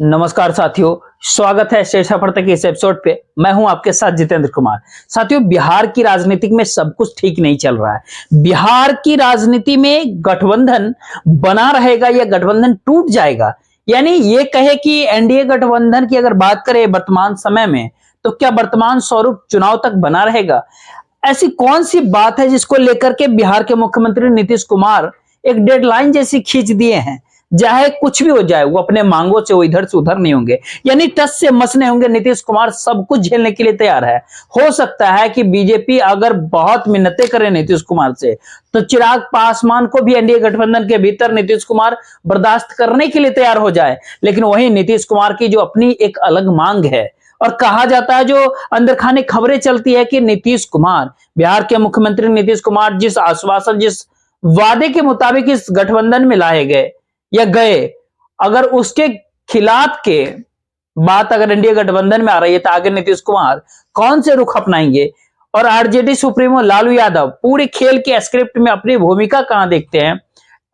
नमस्कार साथियों, स्वागत है शेष सफलता के इस एपिसोड पे। मैं हूं आपके साथ जितेंद्र कुमार। साथियों, बिहार की राजनीति में सब कुछ ठीक नहीं चल रहा है। बिहार की राजनीति में गठबंधन बना रहेगा या गठबंधन टूट जाएगा, यानी ये कहे कि एनडीए गठबंधन की अगर बात करें वर्तमान समय में, तो क्या वर्तमान स्वरूप चुनाव तक बना रहेगा? ऐसी कौन सी बात है जिसको लेकर के बिहार के मुख्यमंत्री नीतीश कुमार एक डेडलाइन जैसी खींच दिए हैं? चाहे कुछ भी हो जाए, वो अपने मांगों से वो इधर से उधर नहीं होंगे, यानी टस से मस नहीं होंगे। नीतीश कुमार सब कुछ झेलने के लिए तैयार है। हो सकता है कि बीजेपी अगर बहुत मिन्नतें करे नीतीश कुमार से, तो चिराग पासवान को भी एनडीए गठबंधन के भीतर नीतीश कुमार बर्दाश्त करने के लिए तैयार हो जाए। लेकिन वहीं नीतीश कुमार की जो अपनी एक अलग मांग है, और कहा जाता है, जो अंदर खाने खबरें चलती है कि नीतीश कुमार, बिहार के मुख्यमंत्री नीतीश कुमार जिस आश्वासन, जिस वादे के मुताबिक इस गठबंधन में लाए गए या गए, अगर उसके खिलाफ के बात अगर एनडीए गठबंधन में आ रही है, तो आगे नीतीश कुमार कौन से रुख अपनाएंगे? और आरजेडी सुप्रीमो लालू यादव पूरे खेल के स्क्रिप्ट में अपनी भूमिका कहां देखते हैं?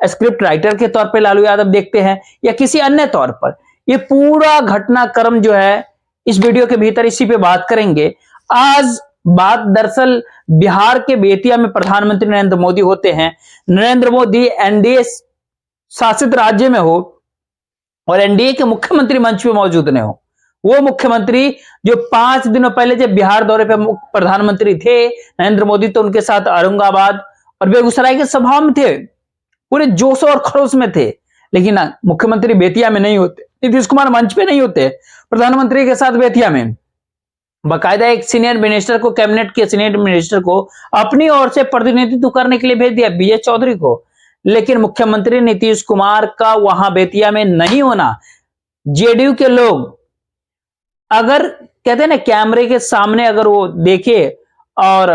स्क्रिप्ट राइटर के तौर पे लालू यादव देखते हैं या किसी अन्य तौर पर? ये पूरा घटनाक्रम जो है इस वीडियो के भीतर इसी पे बात करेंगे। आज बात दरअसल बिहार के बेतिया में प्रधानमंत्री नरेंद्र मोदी होते हैं। नरेंद्र मोदी एनडीए शासित राज्य में हो और एनडीए के मुख्यमंत्री मंच पे मौजूद न हो। वो मुख्यमंत्री जो 5 दिनों पहले जब बिहार दौरे पे प्रधानमंत्री थे नरेंद्र मोदी, तो उनके साथ औरंगाबाद और बेगूसराय के सभा में थे, पूरे जोश और खरोश में थे। लेकिन मुख्यमंत्री बेतिया में नहीं होते, नीतीश कुमार मंच पे नहीं होते प्रधानमंत्री के साथ बेतिया में। बाकायदा एक सीनियर मिनिस्टर को, कैबिनेट के सीनियर मिनिस्टर को अपनी ओर से प्रतिनिधित्व करने के लिए भेज दिया, विजय चौधरी को। लेकिन मुख्यमंत्री नीतीश कुमार का वहां बेतिया में नहीं होना, जेडीयू के लोग अगर कहते हैं ना, कैमरे के सामने अगर वो देखे और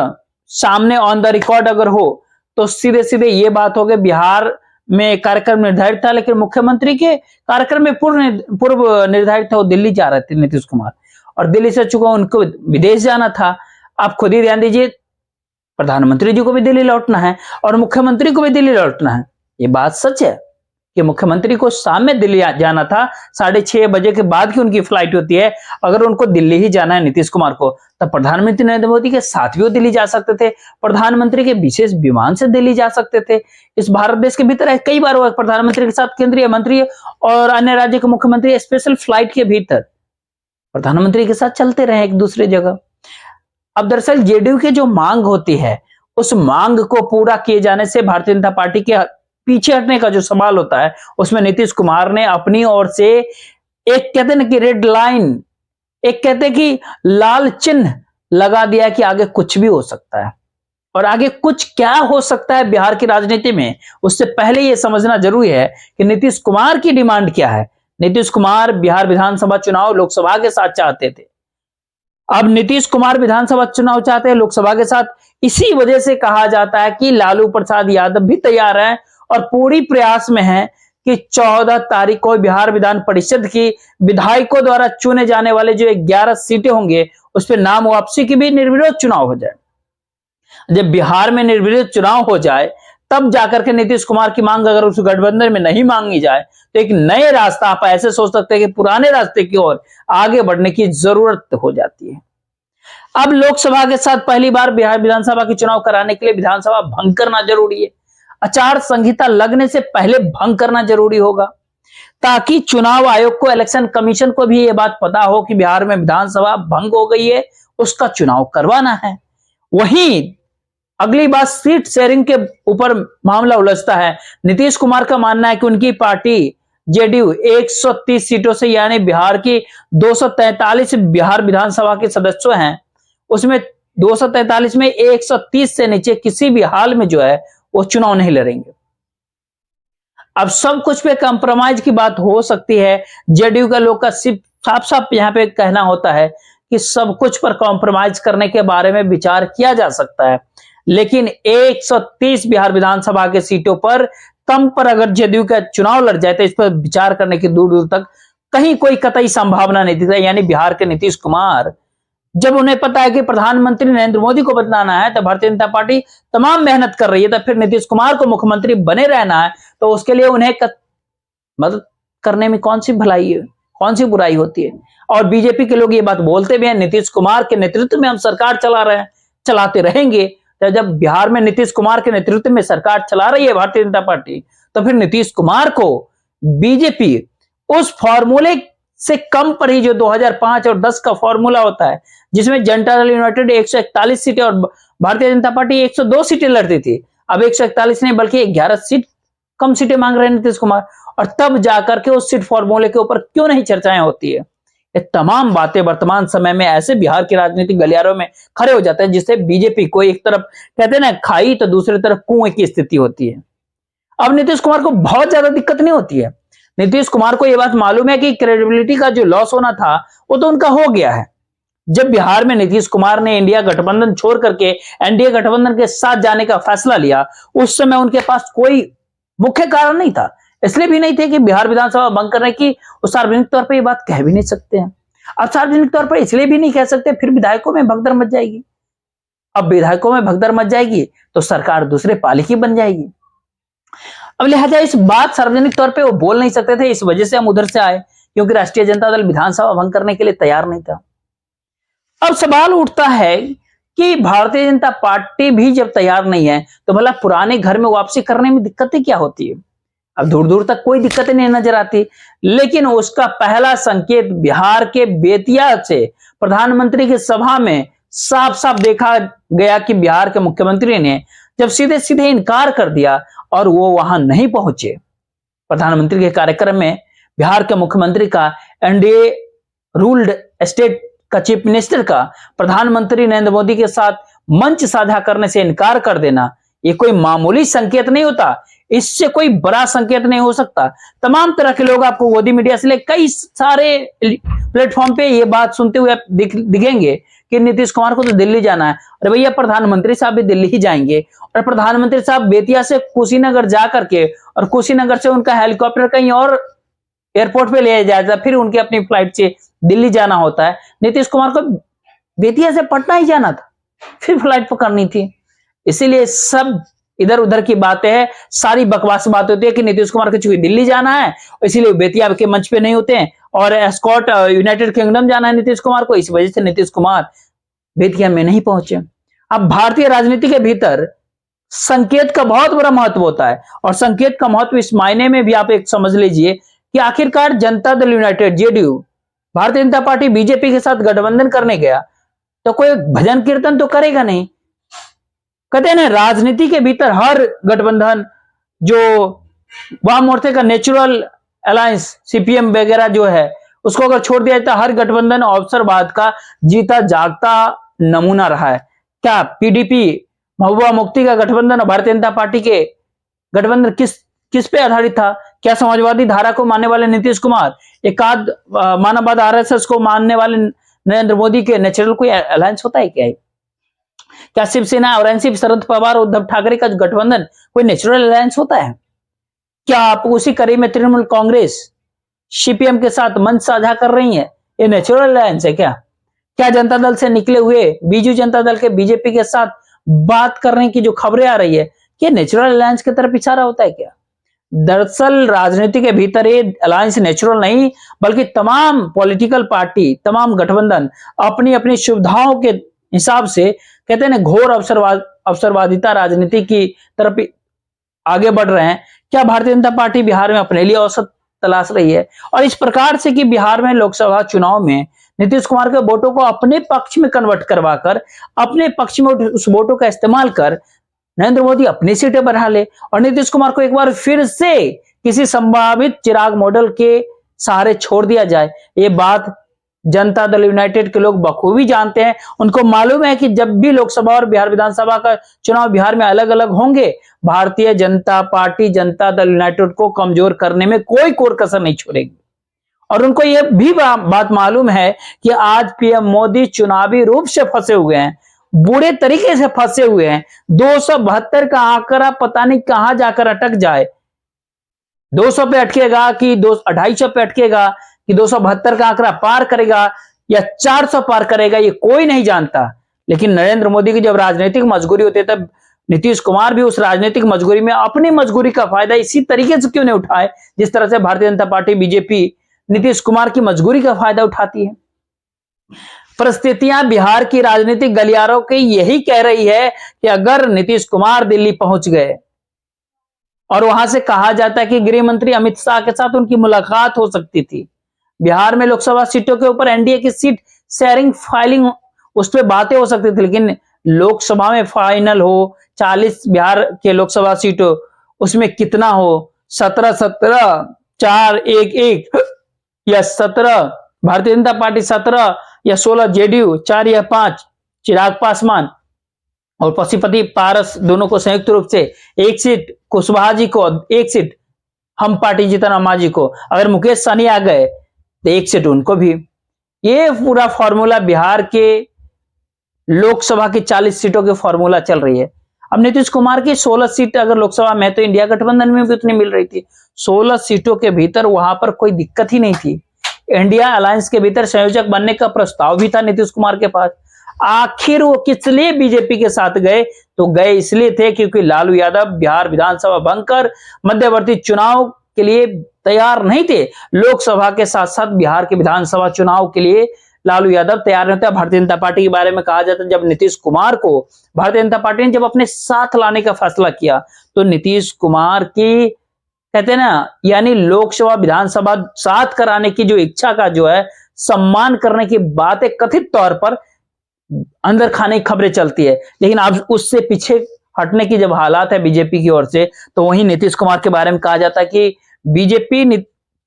सामने ऑन द रिकॉर्ड अगर हो, तो सीधे सीधे ये बात हो गई, बिहार में कार्यक्रम निर्धारित था, लेकिन मुख्यमंत्री के कार्यक्रम में पूर्व निर्धारित था, वो दिल्ली जा रहे थे नीतीश कुमार, और दिल्ली से चुका उनको विदेश जाना था। आप खुद ही ध्यान दीजिए, प्रधानमंत्री जी को भी दिल्ली लौटना है और मुख्यमंत्री को भी दिल्ली लौटना है। ये बात सच है कि मुख्यमंत्री को शाम में दिल्ली जाना था, 6:30 बजे के बाद की उनकी फ्लाइट होती है। अगर उनको दिल्ली ही जाना है नीतीश कुमार को, तब प्रधानमंत्री नरेंद्र मोदी के साथ भी वो दिल्ली जा सकते थे, प्रधानमंत्री के विशेष विमान से दिल्ली जा सकते थे। इस भारत देश के भीतर कई बार हुआ प्रधानमंत्री के साथ केंद्रीय मंत्री और अन्य राज्य के मुख्यमंत्री स्पेशल फ्लाइट के भीतर प्रधानमंत्री के साथ चलते रहे एक दूसरे जगह। अब दरअसल जेडीयू की जो मांग होती है, उस मांग को पूरा किए जाने से भारतीय जनता पार्टी के पीछे हटने का जो सवाल होता है, उसमें नीतीश कुमार ने अपनी ओर से एक कहते हैं कि रेड लाइन, एक कहते कि लाल चिन्ह लगा दिया कि आगे कुछ भी हो सकता है। और आगे कुछ क्या हो सकता है बिहार की राजनीति में, उससे पहले यह समझना जरूरी है कि नीतीश कुमार की डिमांड क्या है। नीतीश कुमार बिहार विधानसभा चुनाव लोकसभा के साथ चाहते थे। अब नीतीश कुमार विधानसभा चुनाव चाहते हैं लोकसभा के साथ, इसी वजह से कहा जाता है कि लालू प्रसाद यादव भी तैयार हैं और पूरी प्रयास में हैं कि 14 तारीख को बिहार विधान परिषद की विधायकों द्वारा चुने जाने वाले जो 11 सीटें होंगे, उस पर नाम वापसी की भी निर्विरोध चुनाव हो जाए। जब बिहार में निर्विरोध चुनाव हो जाए, तब जाकर के नीतीश कुमार की मांग अगर उस गठबंधन में नहीं मांगी जाए, तो एक नए रास्ता, आप ऐसे सोच सकते हैं कि पुराने रास्ते की ओर आगे बढ़ने की जरूरत हो जाती है। अब लोकसभा के साथ पहली बार बिहार विधानसभा के चुनाव कराने के लिए विधानसभा भंग करना जरूरी है। आचार संहिता लगने से पहले भंग करना जरूरी होगा, ताकि चुनाव आयोग को, इलेक्शन कमीशन को भी यह बात पता हो कि बिहार में विधानसभा भंग हो गई है, उसका चुनाव करवाना है। वहीं अगली बात सीट शेयरिंग के ऊपर मामला उलझता है। नीतीश कुमार का मानना है कि उनकी पार्टी जेडीयू 130 सीटों से, यानी बिहार की 243 बिहार विधानसभा के सदस्य हैं, उसमें 243 में 130 से नीचे किसी भी हाल में जो है वो चुनाव नहीं लड़ेंगे। अब सब कुछ पे कंप्रोमाइज की बात हो सकती है। जेडीयू का लोग का सिर्फ साफ साफ यहां पे कहना होता है कि सब कुछ पर कॉम्प्रोमाइज करने के बारे में विचार किया जा सकता है, लेकिन 130 बिहार विधानसभा के सीटों पर कम पर अगर जेडीयू का चुनाव लड़ जाए, तो इस पर विचार करने की दूर दूर तक कहीं कोई कतई संभावना नहीं दिख रही। यानी बिहार के नीतीश कुमार, जब उन्हें पता है कि प्रधानमंत्री नरेंद्र मोदी को बदलाना है, तो भारतीय जनता पार्टी तमाम मेहनत कर रही है, तो फिर नीतीश कुमार को मुख्यमंत्री बने रहना है, तो उसके लिए उन्हें मदद करने में कौन सी भलाई है, कौन सी बुराई होती है? और बीजेपी के लोग ये बात बोलते भी हैं, नीतीश कुमार के नेतृत्व में हम सरकार चला रहे हैं, चलाते रहेंगे। तो जब बिहार में नीतीश कुमार के नेतृत्व में सरकार चला रही है भारतीय जनता पार्टी, तो फिर नीतीश कुमार को बीजेपी उस फॉर्मूले से कम पर ही, जो 2005 और 10 का फॉर्मूला होता है, जिसमें जनता दल यूनाइटेड 141 सीटें और भारतीय जनता पार्टी 102 सीटें लड़ती थी, अब 141 नहीं बल्कि 11 सीट कम सीटें मांग रहे हैं नीतीश कुमार। और तब जाकर के उस सीट फॉर्मूले के ऊपर क्यों नहीं चर्चाएं होती है? ये तमाम बातें वर्तमान समय में ऐसे बिहार के राजनीतिक गलियारों में खड़े हो जाते हैं, जिससे बीजेपी को एक तरफ कहते हैं ना खाई, तो दूसरी तरफ कुएं की स्थिति होती है। अब नीतीश कुमार को बहुत ज्यादा दिक्कत नहीं होती है। नीतीश कुमार को यह बात मालूम है कि क्रेडिबिलिटी का जो लॉस होना था वो तो उनका हो गया है। जब बिहार में नीतीश कुमार ने इंडिया गठबंधन छोड़ करके एनडीए गठबंधन के साथ जाने का फैसला लिया, उस समय उनके पास कोई मुख्य कारण नहीं था। इसलिए भी नहीं थे कि बिहार विधानसभा भंग करने की वो सार्वजनिक तौर पर ये बात कह भी नहीं सकते हैं। अब सार्वजनिक तौर पर इसलिए भी नहीं कह सकते, फिर विधायकों में भगदड़ मच जाएगी। अब विधायकों में भगदड़ मच जाएगी तो सरकार दूसरे पाली की बन जाएगी। अब लिहाजा इस बात सार्वजनिक तौर पे वो बोल नहीं सकते थे, इस वजह से हम उधर से आए, क्योंकि राष्ट्रीय जनता दल विधानसभा भंग करने के लिए तैयार नहीं था। अब सवाल उठता है कि भारतीय जनता पार्टी भी जब तैयार नहीं है तो भला पुराने घर में वापसी करने में दिक्कतें क्या होती है? अब दूर दूर तक कोई दिक्कतें नहीं नजर आती, लेकिन उसका पहला संकेत बिहार के बेतिया से प्रधानमंत्री की सभा में साफ साफ देखा गया कि बिहार के मुख्यमंत्री ने जब सीधे सीधे इनकार कर दिया और वो वहां नहीं पहुंचे। प्रधानमंत्री के कार्यक्रम में बिहार के मुख्यमंत्री का एनडीए रूल्ड स्टेट का चीफ मिनिस्टर का प्रधानमंत्री नरेंद्र मोदी के साथ मंच साझा करने से इनकार कर देना, ये कोई मामूली संकेत नहीं होता, इससे कोई बड़ा संकेत नहीं हो सकता। तमाम तरह के लोग आपको गोदी मीडिया से ले कई सारे प्लेटफॉर्म पे ये बात सुनते हुए दिखेंगे कि नीतीश कुमार को तो दिल्ली जाना है। अरे भैया, प्रधानमंत्री साहब भी दिल्ली ही जाएंगे, और प्रधानमंत्री साहब बेतिया से कुशीनगर जा करके और कुशीनगर से उनका हेलीकॉप्टर कहीं और एयरपोर्ट पे ले जाया जाता, फिर उनकी अपनी फ्लाइट से दिल्ली जाना होता है। नीतीश कुमार को बेतिया से पटना ही जाना था, फिर फ्लाइट पकड़नी थी। इसीलिए सब इधर उधर की बातें हैं, सारी बकवास बात होती है कि नीतीश कुमार को चूंकि दिल्ली जाना है इसीलिए बेतिया के मंच पे नहीं होते हैं, और एस्कॉर्ट यूनाइटेड किंगडम जाना है नीतीश कुमार को, इस वजह से नीतीश कुमार बेतिया में नहीं पहुंचे। अब भारतीय राजनीति के भीतर संकेत का बहुत बड़ा महत्व होता है, और संकेत का महत्व इस मायने में भी आप एक समझ लीजिए कि आखिरकार Janata Dal United JDU Bharatiya Janata party BJP के साथ गठबंधन करने गया तो कोई भजन कीर्तन तो करेगा नहीं। कहते हैं ना, राजनीति के भीतर हर गठबंधन, जो वाम मोर्चे का नेचुरल अलायंस सीपीएम वगैरह जो है, उसको अगर छोड़ दिया जाता, हर गठबंधन अवसरवाद का जीता जागता नमूना रहा है। क्या पीडीपी महबूबा मुफ्ती का गठबंधन और भारतीय जनता पार्टी के गठबंधन किस पे आधारित था? क्या समाजवादी धारा को मानने वाले नीतीश कुमार एकाध मानववाद आरएसएस को मानने वाले नरेंद्र मोदी के नेचुरल कोई अलायंस होता है क्या? क्या शिवसेना और एनसीपी शरद पवार और उद्धव ठाकरे का गठबंधन कोई नेचुरल अलायंस होता है? क्या आप उसी कड़ी में तृणमूल कांग्रेस सीपीएम के साथ मंच साझा कर रही है, ये नेचुरल अलायंस है क्या? क्या जनता दल से निकले हुए बीजू जनता दल के बीजेपी के साथ बात करने की जो खबरें आ रही है, क्या नेचुरल अलायंस की तरफ इशारा होता है क्या? दरअसल राजनीति के भीतर ये अलायंस नेचुरल नहीं, बल्कि तमाम पॉलिटिकल पार्टी, तमाम गठबंधन अपनी अपनी सुविधाओं के हिसाब से, कहते हैं ना, घोर अवसरवादिता राजनीति की तरफ आगे बढ़ रहे हैं। क्या भारतीय जनता पार्टी बिहार में अपने लिए अवसर तलाश रही है, और इस प्रकार से कि बिहार में लोकसभा चुनाव में नीतीश कुमार के वोटों को अपने पक्ष में कन्वर्ट करवाकर, अपने पक्ष में उस वोटों का इस्तेमाल कर नरेंद्र मोदी अपनी सीटें बढ़ा ले, और नीतीश कुमार को एक बार फिर से किसी संभावित चिराग मॉडल के सहारे छोड़ दिया जाए? ये बात जनता दल यूनाइटेड के लोग बखूबी जानते हैं। उनको मालूम है कि जब भी लोकसभा और बिहार विधानसभा का चुनाव बिहार में अलग अलग होंगे, भारतीय जनता पार्टी जनता दल यूनाइटेड को कमजोर करने में कोई कोर कसर नहीं छोड़ेगी। और उनको यह भी बात मालूम है कि आज पीएम मोदी चुनावी रूप से फंसे हुए हैं, बुरे तरीके से फंसे हुए हैं। 272 का आंकड़ा पता नहीं कहां जाकर अटक जाए, 200 पे अटकेगा कि 250 पे अटकेगा कि 272 का आंकड़ा पार करेगा या 400 पार करेगा, ये कोई नहीं जानता। लेकिन नरेंद्र मोदी की जब राजनीतिक मजबूरी होती है, तब नीतीश कुमार भी उस राजनीतिक मजबूरी में अपनी मजबूरी का फायदा इसी तरीके से क्यों नहीं उठाए जिस तरह से भारतीय जनता पार्टी बीजेपी नीतीश कुमार की मजबूरी का फायदा उठाती है। परिस्थितियां बिहार की राजनीतिक गलियारों की यही कह रही है कि अगर नीतीश कुमार दिल्ली पहुंच गए और वहां से कहा जाता है कि गृह मंत्री अमित शाह के साथ उनकी मुलाकात हो सकती थी, बिहार में लोकसभा सीटों के ऊपर एनडीए की सीट शेयरिंग फाइलिंग उस पर बातें हो सकती थी, लेकिन लोकसभा में फाइनल हो 40 बिहार के लोकसभा सीटों, उसमें कितना हो 17-17, 4-1-1 या 17 भारतीय जनता पार्टी, 17 या 16 जेडीयू, 4 या 5 चिराग पासवान और पशुपति पारस दोनों को संयुक्त रूप से एक सीट, कुशवाहा जी को एक सीट, हम पार्टी जीतन रामा जी को, अगर मुकेश सहनी आ गए तो एक सीट उनको भी। ये पूरा फॉर्मूला बिहार के लोकसभा की 40 सीटों के फॉर्मूला चल रही है। अब नीतीश कुमार की 16 सीट अगर लोकसभा में, तो इंडिया गठबंधन में भी उतनी मिल रही थी। 16 सीटों के भीतर वहां पर कोई दिक्कत ही नहीं थी। इंडिया अलायंस के भीतर संयोजक बनने का प्रस्ताव भी था नीतीश कुमार के पास। आखिर वो किस लिए बीजेपी के साथ गए? तो गए इसलिए थे क्योंकि लालू यादव बिहार विधानसभा बनकर मध्यवर्ती चुनाव के लिए तैयार नहीं थे। लोकसभा के साथ साथ बिहार के विधानसभा चुनाव के लिए लालू यादव तैयार नहीं था। भारतीय जनता पार्टी के बारे में कहा जाता है, जब नीतीश कुमार को भारतीय जनता पार्टी ने जब अपने साथ लाने का फैसला किया, तो नीतीश कुमार की कहते हैं ना, यानी लोकसभा विधानसभा साथ कराने की जो इच्छा का जो है सम्मान करने की बातें कथित तौर पर अंदर खाने की खबरें चलती है, लेकिन अब उससे पीछे हटने की जब हालात है बीजेपी की ओर से, तो वहीं नीतीश कुमार के बारे में कहा जाता है कि बीजेपी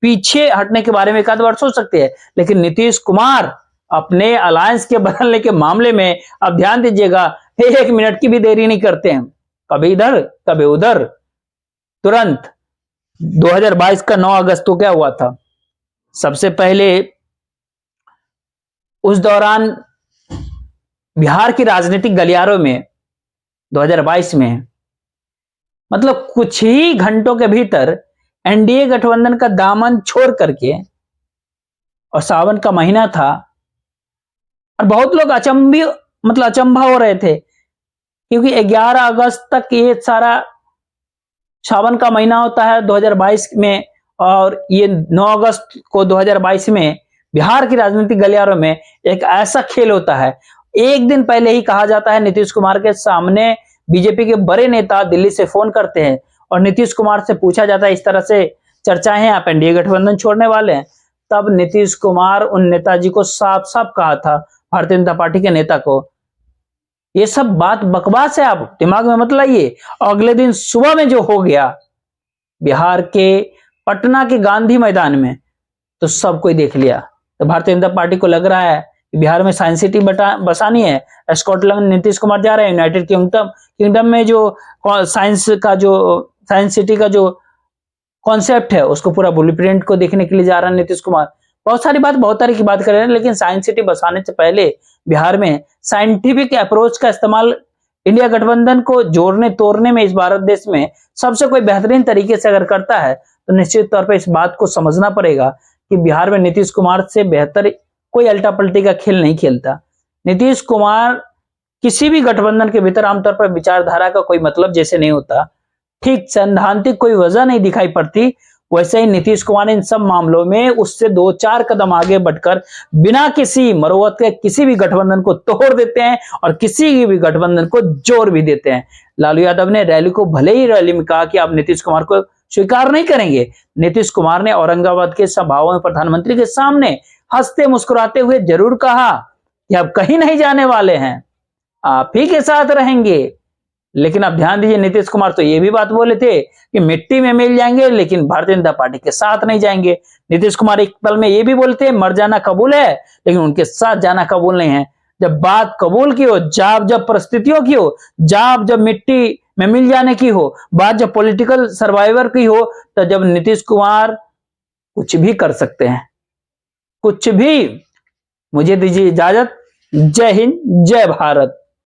पीछे हटने के बारे में एक आध बार सोच सकती है, लेकिन नीतीश कुमार अपने अलायंस के बदलने के मामले में, अब ध्यान दीजिएगा, 1 मिनट की भी देरी नहीं करते हैं, कभी इधर कभी उधर, तुरंत। 2022 का 9 अगस्त को क्या हुआ था? सबसे पहले उस दौरान बिहार की राजनीतिक गलियारों में 2022 में मतलब कुछ ही घंटों के भीतर एनडीए गठबंधन का दामन छोड़ करके, और सावन का महीना था और बहुत लोग अचंभा हो रहे थे क्योंकि 11 अगस्त तक ये सारा सावन का महीना होता है 2022 में, और ये 9 अगस्त को 2022 में बिहार की राजनीतिक गलियारों में एक ऐसा खेल होता है। एक दिन पहले ही कहा जाता है, नीतीश कुमार के सामने बीजेपी के बड़े नेता दिल्ली से फोन करते हैं और नीतीश कुमार से पूछा जाता है, इस तरह से चर्चाएं हैं, आप एनडीए गठबंधन छोड़ने वाले हैं। तब नीतीश कुमार उन नेताजी को साफ साफ कहा था, भारतीय जनता पार्टी के नेता को, ये सब बात बकवास है, आप दिमाग में मत लाइए। अगले दिन सुबह में जो हो गया बिहार के पटना के गांधी मैदान में, तो सब कोई देख लिया। तो भारतीय जनता पार्टी को लग रहा है कि बिहार में साइंस सिटी बसानी है, स्कॉटलैंड नीतीश कुमार जा रहे हैं, यूनाइटेड किंगडम में जो साइंस सिटी का जो कॉन्सेप्ट है उसको पूरा ब्लूप्रिंट को देखने के लिए जा रहा है नीतीश कुमार। बहुत सारी बात, बहुत तरह की बात कर रहे हैं, लेकिन साइंस सिटी बसाने से पहले बिहार में साइंटिफिक अप्रोच का इस्तेमाल इंडिया गठबंधन को जोड़ने तोड़ने में इस भारत देश में सबसे कोई बेहतरीन तरीके से अगर करता है, तो निश्चित तौर पर इस बात को समझना पड़ेगा कि बिहार में नीतीश कुमार से बेहतर कोई अल्टा पल्टी का खेल नहीं खेलता। नीतीश कुमार किसी भी गठबंधन के भीतर आमतौर पर विचारधारा का कोई मतलब जैसे नहीं होता, ठीक सैद्धांतिक कोई वजह नहीं दिखाई पड़ती, वैसे ही नीतीश कुमार इन सब मामलों में उससे 2-4 कदम आगे बढ़कर बिना किसी मरोवत के किसी भी गठबंधन को तोड़ देते हैं और किसी भी गठबंधन को जोड़ भी देते हैं। लालू यादव ने रैली को भले ही रैली में कहा कि आप नीतीश कुमार को स्वीकार नहीं करेंगे, नीतीश कुमार ने औरंगाबाद के सभाओं में प्रधानमंत्री के सामने हंसते मुस्कुराते हुए जरूर कहा कि आप कहीं नहीं जाने वाले हैं, आप ही के साथ रहेंगे। लेकिन आप ध्यान दीजिए, नीतीश कुमार तो ये भी बात बोले थे कि मिट्टी में मिल जाएंगे लेकिन भारतीय जनता पार्टी के साथ नहीं जाएंगे। नीतीश कुमार एक पल में ये भी बोलते हैं मर जाना कबूल है, लेकिन उनके साथ जाना कबूल नहीं है। जब बात कबूल की हो, जब परिस्थितियों की हो, जब मिट्टी में मिल जाने की हो, बात जब पॉलिटिकल सर्वाइवर की हो, तो जब नीतीश कुमार कुछ भी कर सकते हैं, कुछ भी। मुझे दीजिए इजाजत। जय हिंद, जय भारत।